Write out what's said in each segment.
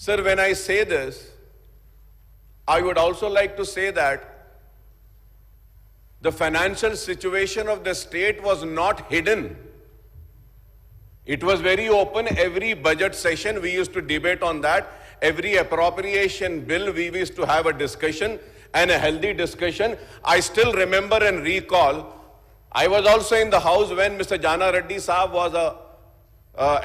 Sir, when I say this, I would also like to say that the financial situation of the state was not hidden. It was very open. Every budget session we used to debate on that. Every appropriation bill we used to have a discussion and a healthy discussion. I still remember and recall, I was also in the house when Mr. Jana Reddy Saab was a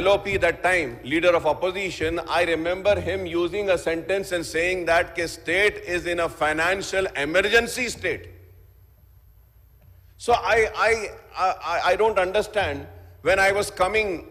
LOP that time, leader of opposition. I remember him using a sentence and saying that the state is in a financial emergency state. So I don't understand. When I was coming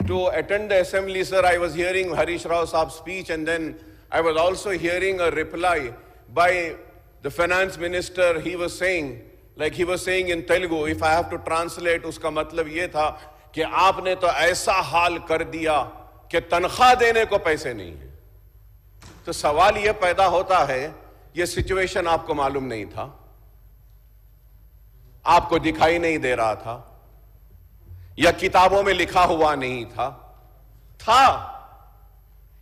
to attend the assembly, sir, I was hearing Harish Rao Saab's speech, and then I was also hearing a reply by the finance minister. He was saying in Telugu, if I have to translate, uska matlab ye tha कि आपने तो ऐसा हाल कर दिया कि तनख्वाह देने को पैसे नहीं है। तो सवाल यह पैदा होता है, यह सिचुएशन आपको मालूम नहीं था, आपको दिखाई नहीं दे रहा था, या किताबों में लिखा हुआ नहीं था।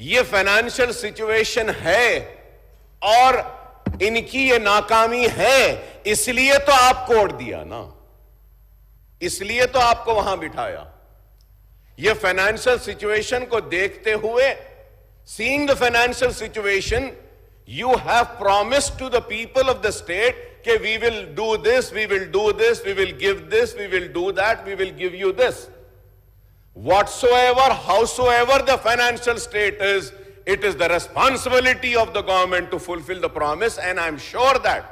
यह फाइनेंशियल सिचुएशन है और इनकी ये नाकामी है, इसलिए तो आपको वोट दिया ना, इसलिए तो आपको वहां बिठाया। ये फाइनेंशियल सिचुएशन को देखते हुए, seeing the financial situation, you have promised to the people of the state कि we will do this, we will do this, we will give this, we will do that, we will give you this. Whatsoever, howsoever the financial state is, it is the responsibility of the government to fulfill the promise, and I'm sure that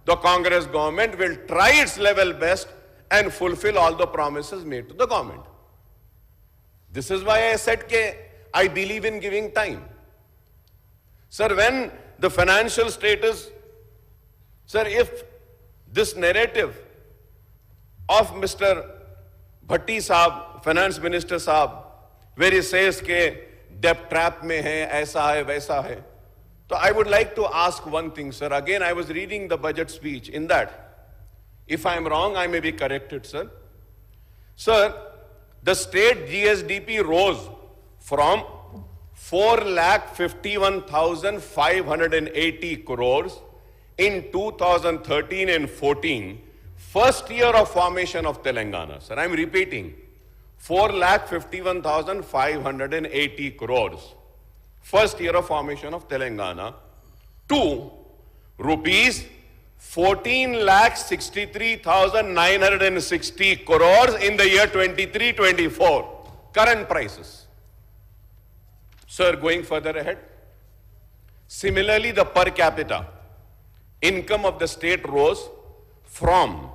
the Congress government will try its level best and fulfill all the promises made to the government. This is why I said that I believe in giving time. Sir, when the financial status, sir, if this narrative of Mr. Bhatti Saab, Finance Minister Saab, where he says that debt trap mein hai, aisa hai, vaisa hai. So I would like to ask one thing, sir. Again, I was reading the budget speech. In that, if I am wrong, I may be corrected, sir. Sir, the state GSDP rose from 4,51,580 crores in 2013 and 14, first year of formation of Telangana. Sir, I am repeating, 4,51,580 crores, first year of formation of Telangana, to rupees 14,63,960 crores in the year 23-24, current prices. Sir, going further ahead, similarly, the per capita income of the state rose from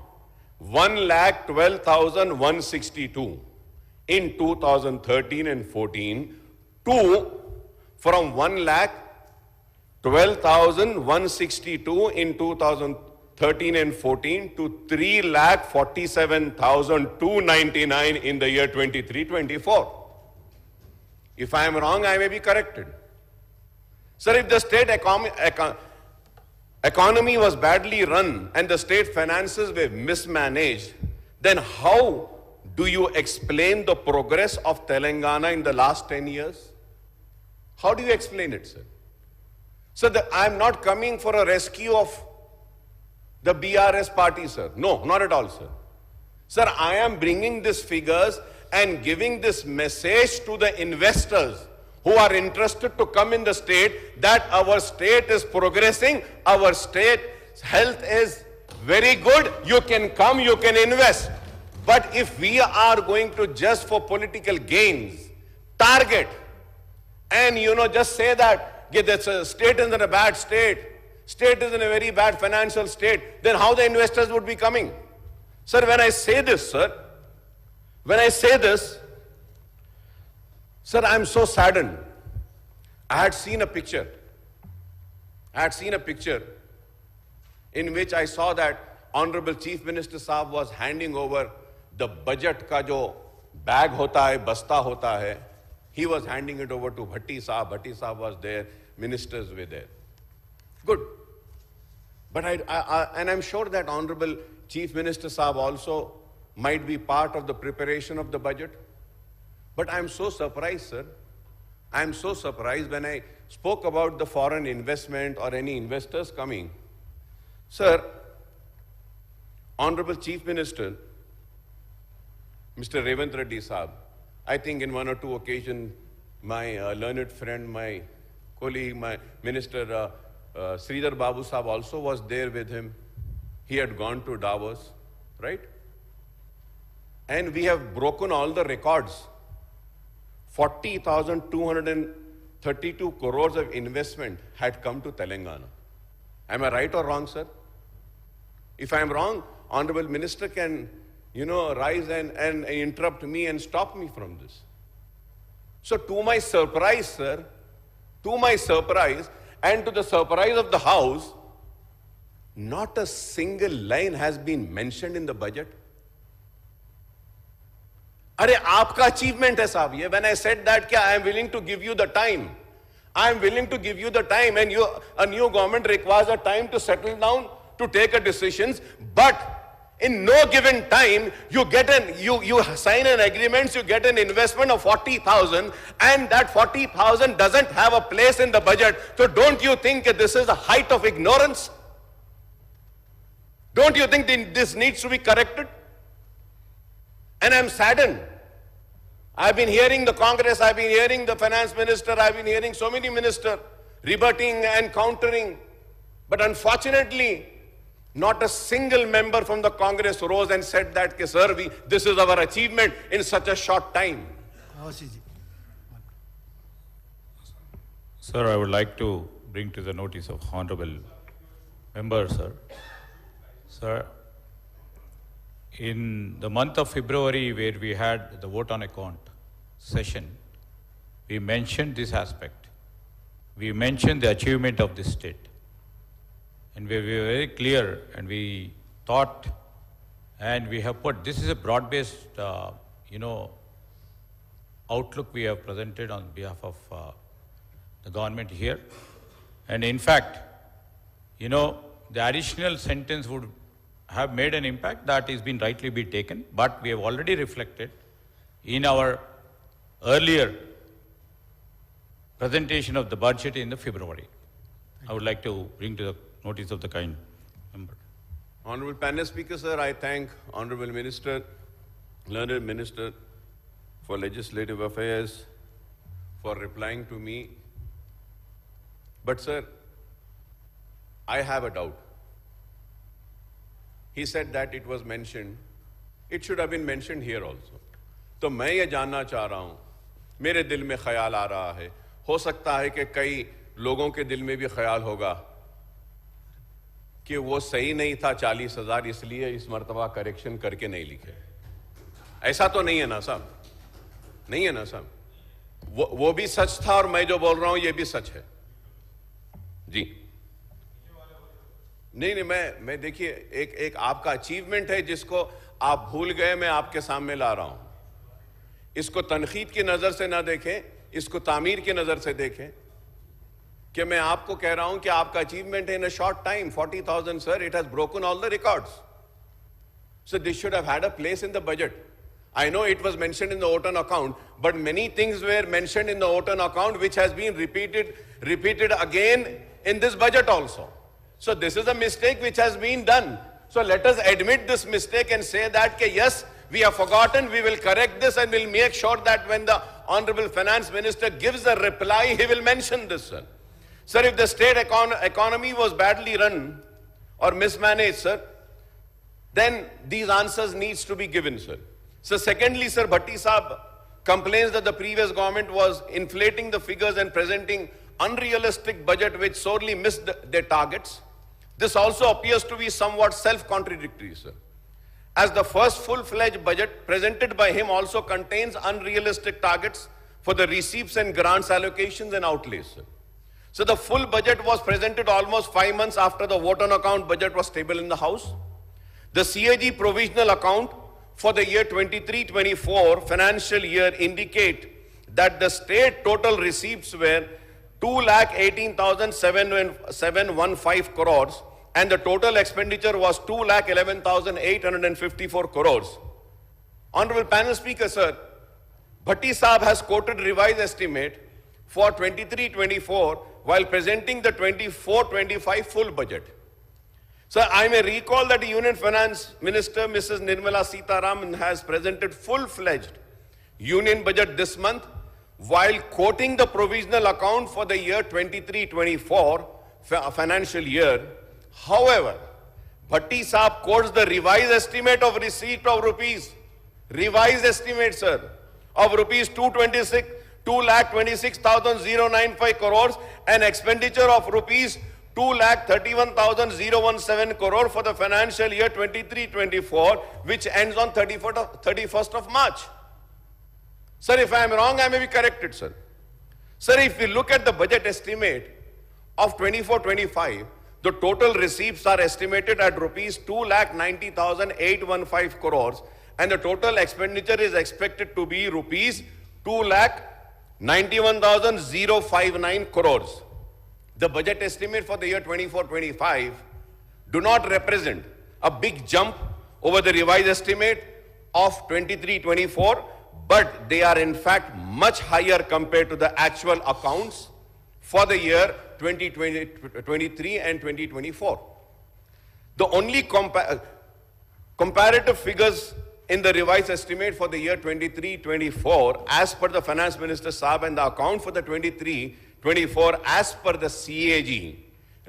1,12,162 in 2013 and 14 to from 1,12,162 in 2013 and 14 to 3,47,299 in the year 23-24. If I am wrong, I may be corrected. Sir, if the state economy was badly run and the state finances were mismanaged, then how do you explain the progress of Telangana in the last 10 years? How do you explain it, sir? So I am not coming for a rescue of the BRS party, sir. No, not at all, sir. Sir, I am bringing these figures and giving this message to the investors who are interested to come in the state that our state is progressing, our state's health is very good, you can come, you can invest. But if we are going to just for political gains, target, and just say that the state is in a bad state, state is in a very bad financial state, then how the investors would be coming? Sir, when I say this, sir, I am so saddened. I had seen a picture in which I saw that Honorable Chief Minister Saab was handing over the budget ka jo bag hota hai, basta hota hai. He was handing it over to Bhatti Saab. Bhatti Saab was there, ministers were there. Good. But I'm sure that Honorable Chief Minister Saab also might be part of the preparation of the budget. But I'm so surprised, sir. I am so surprised when I spoke about the foreign investment or any investors coming. Sir, Honorable Chief Minister, Mr. Revant Reddy Saab, I think in one or two occasions, my learned friend, my colleague, my Minister Sridhar Babu Saab also was there with him. He had gone to Davos, right? And we have broken all the records. 40,232 crores of investment had come to Telangana. Am I right or wrong, sir? If I am wrong, Honorable Minister can, rise and interrupt me and stop me from this. So to my surprise, sir, and to the surprise of the House, not a single line has been mentioned in the budget. अरे आपका achievement है साहब ये. When I said that क्या I am willing to give you the time. I am willing to give you the time, and a new government requires a time to settle down, to take a decisions, but in no given time, you sign an agreement, you get an investment of 40,000, and that 40,000 doesn't have a place in the budget. So don't you think that this is the height of ignorance? Don't you think this needs to be corrected? And I'm saddened. I've been hearing the Congress, I've been hearing the finance minister, I've been hearing so many ministers rebutting and countering. But unfortunately, not a single member from the Congress rose and said that, sir, this is our achievement in such a short time. Sir, I would like to bring to the notice of honorable member, sir. Sir, in the month of February, where we had the vote on account session, we mentioned this aspect. We mentioned the achievement of this state. And we were very clear, and we thought, and we have put, this is a broad-based, outlook we have presented on behalf of the government here. And in fact, the additional sentence would have made an impact that is been rightly be taken, but we have already reflected in our earlier presentation of the budget in the February. I would like to bring to the notice of the kind member. Honorable Panel Speaker, sir, I thank Honorable Minister, Learned Minister for Legislative Affairs for replying to me. But sir, I have a doubt. He said that it was mentioned. It should have been mentioned here also. तो मैं ये जानना चाह रहा हूँ, मेरे दिल में ख्याल आ रहा है, हो सकता है कि कई लोगों के दिल में भी ख्याल होगा कि वो सही नहीं था 40,000, इसलिए इस मर्तबा करेक्शन करके नहीं लिखे. ऐसा तो नहीं है ना साहब? नहीं है ना साहब? वो भी सच था और मैं जो बोल रहा हूं ये भी सच है जी. नहीं, मैं देखिए एक आपका अचीवमेंट है जिसको आप भूल गए, मैं आपके सामने ला रहा हूं. इसको तनकीद की नजर से ना देखें, इसको तामीर की नजर से देखें कि मैं आपको कह रहा हूं कि आपका अचीवमेंट है in a short time 40,000, sir, it has broken all the records. So this should have had a place in the budget. I know it was mentioned in the OTAN account, but many things were mentioned in the OTAN account which has been repeated again in this budget also. So this is a mistake which has been done. So let us admit this mistake and say that yes, we have forgotten, we will correct this and we'll make sure that when the Honorable Finance Minister gives a reply, he will mention this, sir. Sir, if the state economy was badly run or mismanaged, sir, then these answers needs to be given, sir. So secondly, sir, Bhatti Saab complains that the previous government was inflating the figures and presenting unrealistic budget which sorely missed their targets. This also appears to be somewhat self-contradictory, sir, as the first full-fledged budget presented by him also contains unrealistic targets for the receipts and grants allocations and outlays, sir. So the full budget was presented almost 5 months after the vote on account budget was tabled in the House. The CAG provisional account for the year 23-24 financial year indicate that the state total receipts were 2,18,715 crores and the total expenditure was 2,11,854 crores. Honorable Panel Speaker, sir, Bhatti Saab has quoted revised estimate for 23-24 while presenting the 24-25 full budget. Sir, I may recall that the Union Finance Minister, Mrs. Nirmala Sitharaman, has presented full-fledged Union budget this month while quoting the provisional account for the year 23-24 financial year. However, Bhatti Saab quotes the revised estimate of receipt of rupees, revised estimate, sir, of rupees 2,26,095 crores and expenditure of rupees 2,31,017 crore for the financial year 23-24, which ends on 31st of March. Sir, if I am wrong, I may be corrected, sir. Sir, if we look at the budget estimate of 24-25, the total receipts are estimated at rupees 2,90,815 crores and the total expenditure is expected to be rupees 2,91,059 crores. The budget estimate for the year 24-25 do not represent a big jump over the revised estimate of 23-24, but they are in fact much higher compared to the actual accounts for the year 2023 and 2024. The only comparative figures in the revised estimate for the year 23-24 as per the Finance Minister Saab and the account for the 23-24 as per the CAG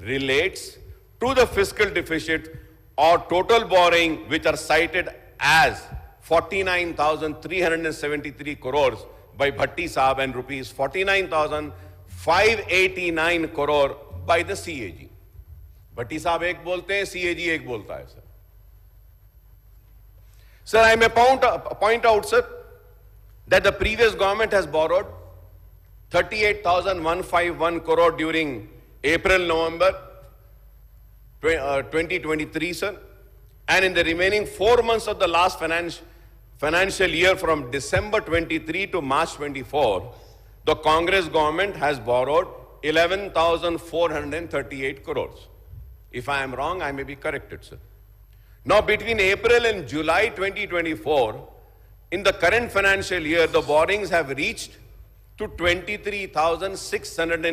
relates to the fiscal deficit or total borrowing which are cited as 49,373 crores by Bhatti Saab and rupees 49,589 crore by the CAG. Bhatti Saab एक बोलते हैं, CAG एक बोलता है, sir. Sir, I may point out, sir, that the previous government has borrowed 38,151 crore during April-November 2023, sir. And in the remaining 4 months of the last financial year from December 23 to March 24, the Congress government has borrowed 11,438 crores. If I am wrong, I may be corrected, sir. Now, between April and July 2024, in the current financial year, the borrowings have reached to 23,600